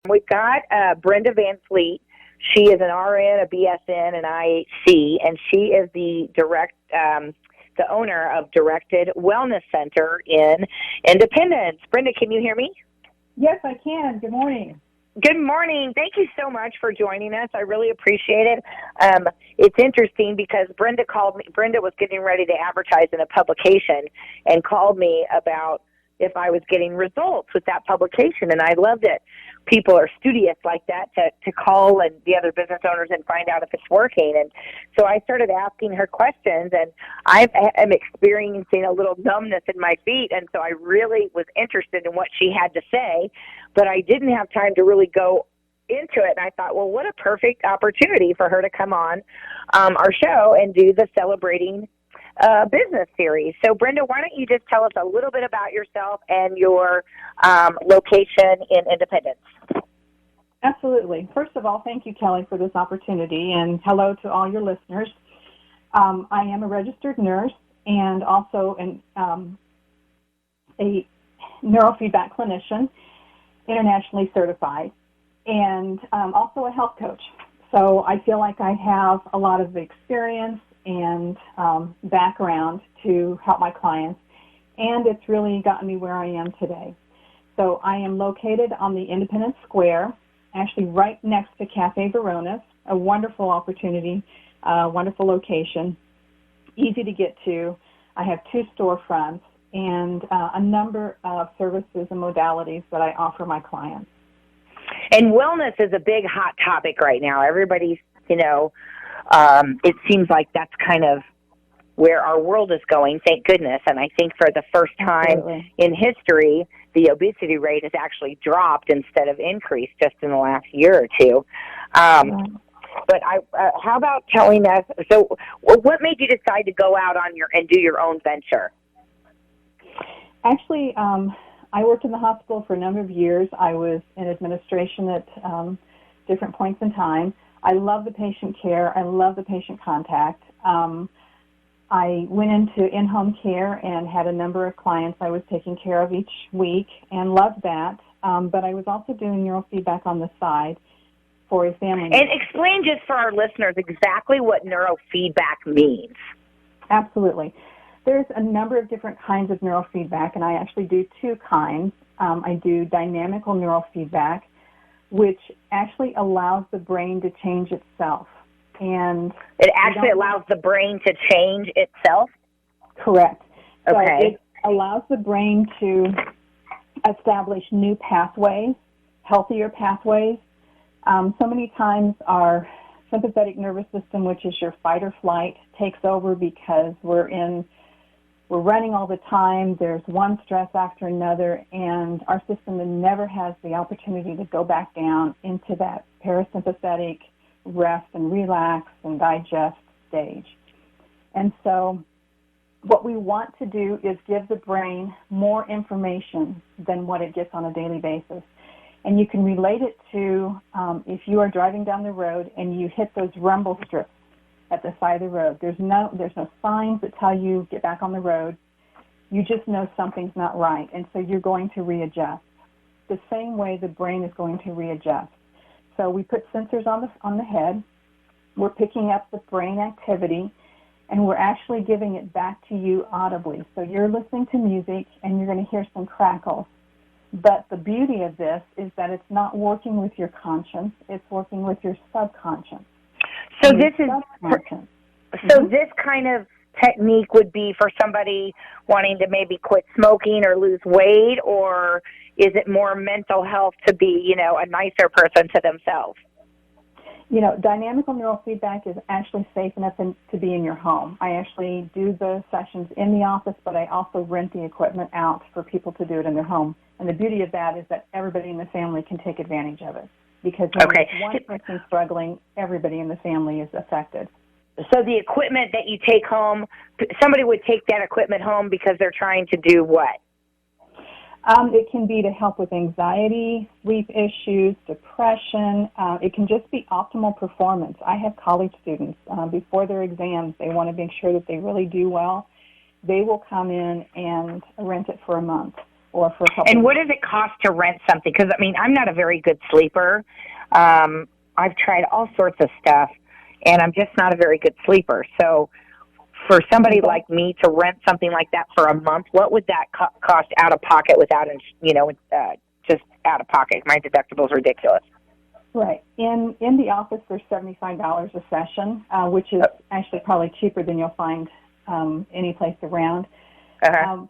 We've got Brenda Van Fleet. She is an RN, a BSN, an IHC, and she is the owner of Directed Wellness Center in Independence. Brenda, can you hear me? Yes, I can. Good morning. Good morning. Thank you so much for joining us. I really appreciate it. It's interesting because Brenda called me. Brenda was getting ready to advertise in a publication and called me about if I was getting results with that publication, and I loved it. People are studious like that to call and the other business owners and find out if it's working. And so I started asking her questions, and I am experiencing a little numbness in my feet, and so I really was interested in what she had to say, but I didn't have time to really go into it. And I thought, well, what a perfect opportunity for her to come on our show and do the Celebrating business series. So, Brenda, why don't you just tell us a little bit about yourself and your location in Independence? Absolutely. First of all, thank you, Kelly, for this opportunity, and hello to all your listeners. I am a registered nurse and also a neurofeedback clinician, internationally certified, and also a health coach. So I feel like I have a lot of experience and background to help my clients, and it's really gotten me where I am today. So I am located on the Independence Square, actually right next to Cafe Verona's, a wonderful opportunity, wonderful location, easy to get to. I have 2 storefronts and a number of services and modalities that I offer my clients. And wellness is a big hot topic right now. Everybody's, it seems like that's kind of where our world is going, thank goodness. And I think for the first time in history, the obesity rate has actually dropped instead of increased just in the last year or two. But how about telling us, so what made you decide to go out on and do your own venture? Actually, I worked in the hospital for a number of years. I was in administration at different points in time. I love the patient care. I love the patient contact. I went into in-home care and had a number of clients I was taking care of each week and loved that. But I was also doing neurofeedback on the side for a family. And explain just for our listeners exactly what neurofeedback means. Absolutely. There's a number of different kinds of neurofeedback, and I actually do 2 kinds. I do dynamical neurofeedback, which actually allows the brain to change itself. And it actually allows the brain to change itself? Correct. Okay. So it allows the brain to establish new pathways, healthier pathways. So many times our sympathetic nervous system, which is your fight or flight, takes over because we're running all the time. There's one stress after another, and our system never has the opportunity to go back down into that parasympathetic rest and relax and digest stage. And so what we want to do is give the brain more information than what it gets on a daily basis. And you can relate it to if you are driving down the road and you hit those rumble strips at the side of the road. There's no signs that tell you get back on the road. You just know something's not right, and so you're going to readjust. The same way the brain is going to readjust. So we put sensors on the head. We're picking up the brain activity, and we're actually giving it back to you audibly. So you're listening to music, and you're going to hear some crackles. But the beauty of this is that it's not working with your conscience. It's working with your subconscious. So this kind of technique would be for somebody wanting to maybe quit smoking or lose weight, or is it more mental health to be, a nicer person to themselves? Dynamical neurofeedback is actually safe enough to be in your home. I actually do the sessions in the office, but I also rent the equipment out for people to do it in their home. And the beauty of that is that everybody in the family can take advantage of it. Because when there's one person struggling, everybody in the family is affected. So the equipment that you take home, somebody would take that equipment home because they're trying to do what? It can be to help with anxiety, sleep issues, depression. It can just be optimal performance. I have college students, before their exams, they want to make sure that they really do well. They will come in and rent it for a month. or for a couple. And what does it cost to rent something? Because, I mean, I'm not a very good sleeper. I've tried all sorts of stuff, and I'm just not a very good sleeper. So for somebody like me to rent something like that for a month, what would that cost out of pocket without, just out of pocket? My deductible's ridiculous. Right. In the office, there's $75 a session, which is actually probably cheaper than you'll find any place around.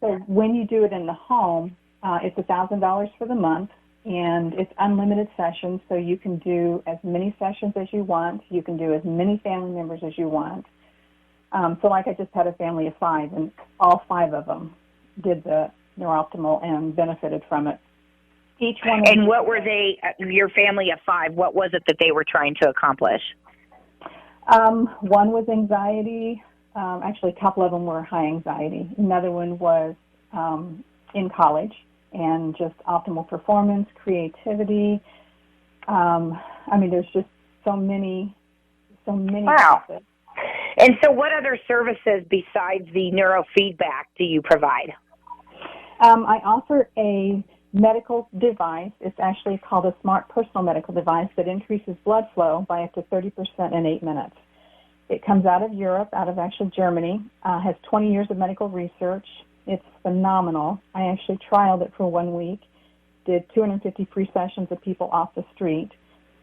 So when you do it in the home, it's $1,000 for the month, and it's unlimited sessions, so you can do as many sessions as you want. You can do as many family members as you want. So like I just had a family of 5, and all 5 of them did the Neurooptimal and benefited from it. Each one. And what were they, your family of 5, what was it that they were trying to accomplish? One was anxiety. Actually, a couple of them were high anxiety. Another one was in college and just optimal performance, creativity. There's just so many Wow. benefits. And so what other services besides the neurofeedback do you provide? I offer a medical device. It's actually called a smart personal medical device that increases blood flow by up to 30% in 8 minutes. It comes out of Europe, out of actually Germany, has 20 years of medical research. It's phenomenal. I actually trialed it for 1 week, did 250 free sessions of people off the street.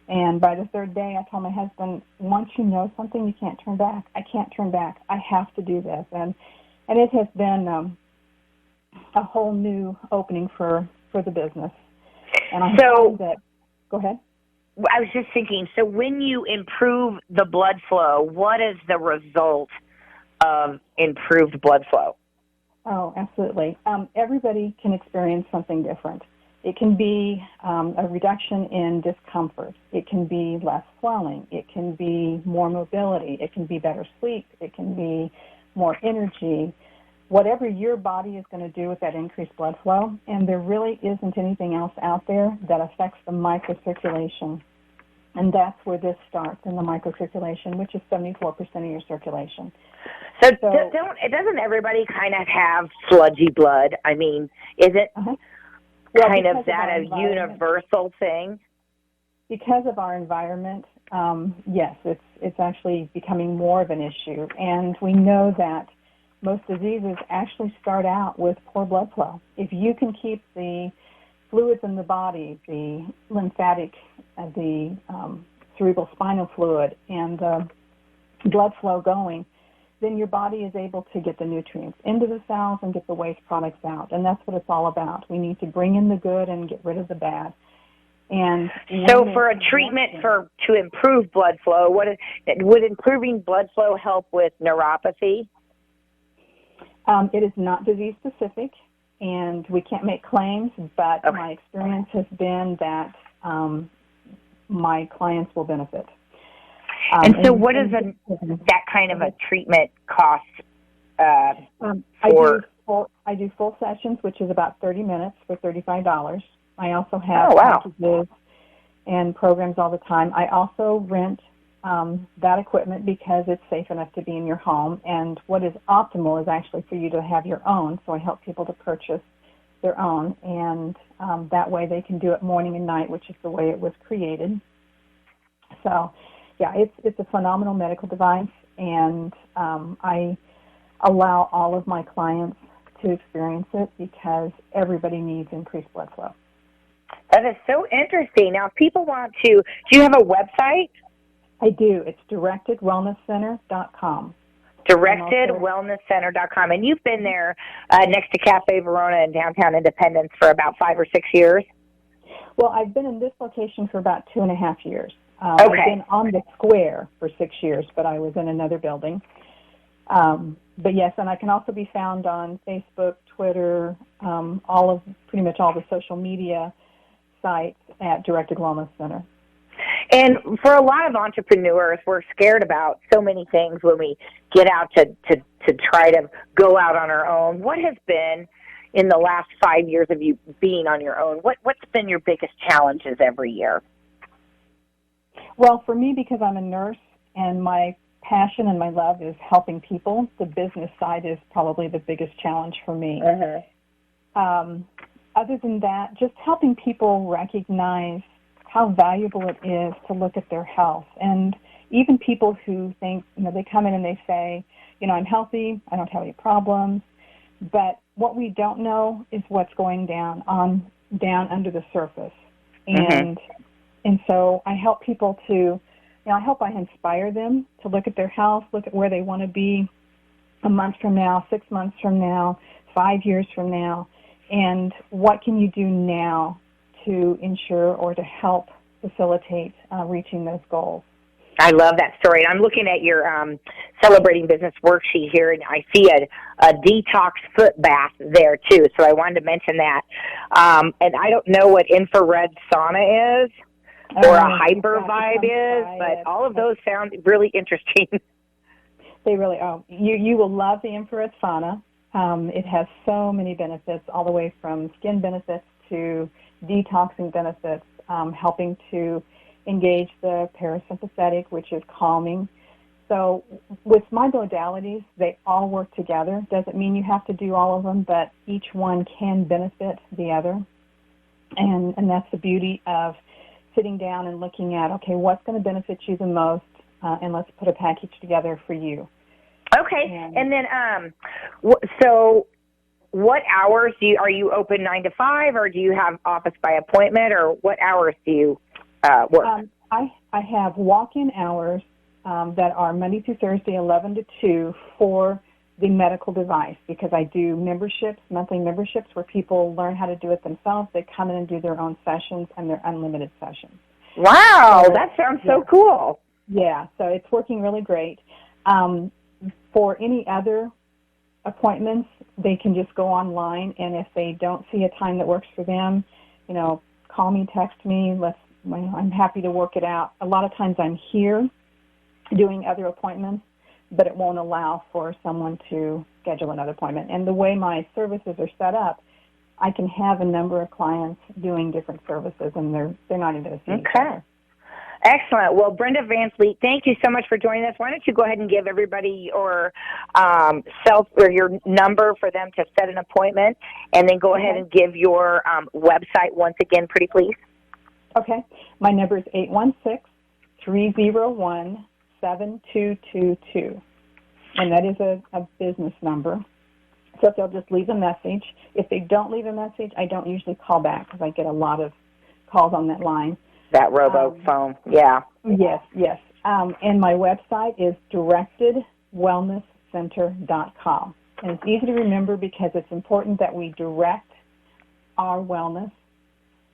And by the 3rd day, I told my husband, once you know something, you can't turn back. I can't turn back. I have to do this. And it has been a whole new opening for the business. And I find that, go ahead. I was just thinking, so when you improve the blood flow, what is the result of improved blood flow? Oh, absolutely. Everybody can experience something different. It can be a reduction in discomfort. It can be less swelling. It can be more mobility. It can be better sleep. It can be more energy. Whatever your body is going to do with that increased blood flow, and there really isn't anything else out there that affects the microcirculation. And that's where this starts, in the microcirculation, which is 74% of your circulation. So doesn't everybody kind of have sludgy blood? I mean, is it kind of that a universal thing? Because of our environment, yes, it's actually becoming more of an issue. And we know that most diseases actually start out with poor blood flow. If you can keep the fluids in the body, the lymphatic, the cerebral spinal fluid, and the blood flow going, then your body is able to get the nutrients into the cells and get the waste products out. And that's what it's all about. We need to bring in the good and get rid of the bad. And so for a treatment to improve blood flow, would improving blood flow help with neuropathy? It is not disease specific, and we can't make claims, but my experience has been that my clients will benefit. And so what does that kind of a treatment cost for? I do full sessions, which is about 30 minutes for $35. I also have packages and programs all the time. I also rent that equipment because it's safe enough to be in your home. And what is optimal is actually for you to have your own. So I help people to purchase their own. And that way they can do it morning and night, which is the way it was created. So, yeah, it's a phenomenal medical device. And I allow all of my clients to experience it because everybody needs increased blood flow. That is so interesting. Now, if people want to, do you have a website? I do. It's directedwellnesscenter.com. Directedwellnesscenter.com. And you've been there next to Cafe Verona in downtown Independence for about 5 or 6 years? Well, I've been in this location for about 2.5 years. I've been on the square for 6 years, but I was in another building. But yes, and I can also be found on Facebook, Twitter, pretty much all the social media sites at Directed Wellness Center. And for a lot of entrepreneurs, we're scared about so many things when we get out to try to go out on our own. What has been, in the last 5 years of you being on your own, what's been your biggest challenges every year? Well, for me, because I'm a nurse and my passion and my love is helping people, the business side is probably the biggest challenge for me. other than that, just helping people recognize how valuable it is to look at their health. And even people who think, they come in and they say, I'm healthy, I don't have any problems, but what we don't know is what's going down under the surface. And so I help people to, I inspire them to look at their health, look at where they want to be a month from now, 6 months from now, 5 years from now, and what can you do now to ensure or to help facilitate reaching those goals. I love that story. And I'm looking at your Celebrating Business worksheet here, and I see a detox foot bath there, too. So I wanted to mention that. And I don't know what infrared sauna is or a hyper vibe is, but all of those sound really interesting. They really are. You will love the infrared sauna. It has so many benefits, all the way from skin benefits to detoxing benefits, helping to engage the parasympathetic, which is calming. So with my modalities, they all work together. Doesn't mean you have to do all of them, but each one can benefit the other. And that's the beauty of sitting down and looking at, okay, what's going to benefit you the most, and let's put a package together for you. Okay. And then, so what hours are you open 9 to 5, or do you have office by appointment, or what hours do you work? I have walk-in hours that are Monday through Thursday, 11 to 2 for the medical device, because I do monthly memberships where people learn how to do it themselves. They come in and do their own sessions, and they're unlimited sessions. Wow, so, that sounds so cool. Yeah, so it's working really great. For any other appointments, they can just go online, and if they don't see a time that works for them, call me, text me. I'm happy to work it out. A lot of times I'm here doing other appointments, but it won't allow for someone to schedule another appointment. And the way my services are set up, I can have a number of clients doing different services, and they're not even going to see each other. Excellent. Well, Brenda Van Fleet, thank you so much for joining us. Why don't you go ahead and give everybody your your number for them to set an appointment, and then go ahead and give your website once again, pretty please. Okay. My number is 816-301-7222, and that is a business number. So if they'll just leave a message. If they don't leave a message, I don't usually call back because I get a lot of calls on that line. That robo-phone, yeah. Yes. And my website is directedwellnesscenter.com. And it's easy to remember because it's important that we direct our wellness,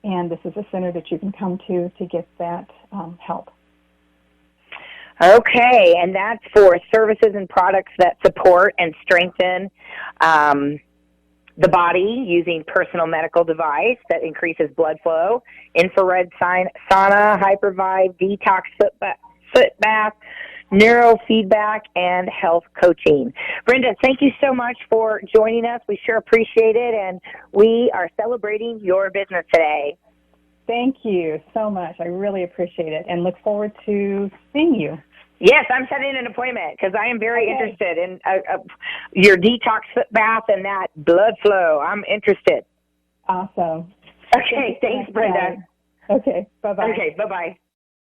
and this is a center that you can come to get that help. Okay, and that's for services and products that support and strengthen the body using personal medical device that increases blood flow, infrared sauna, hypervibe, detox foot bath, neurofeedback, and health coaching. Brenda, thank you so much for joining us. We sure appreciate it, and we are celebrating your business today. Thank you so much. I really appreciate it, and look forward to seeing you. Yes, I'm setting an appointment because I am very interested in your detox foot bath and that blood flow. I'm interested. Awesome. Okay, thanks, Brenda. Okay, bye-bye. Okay, bye-bye.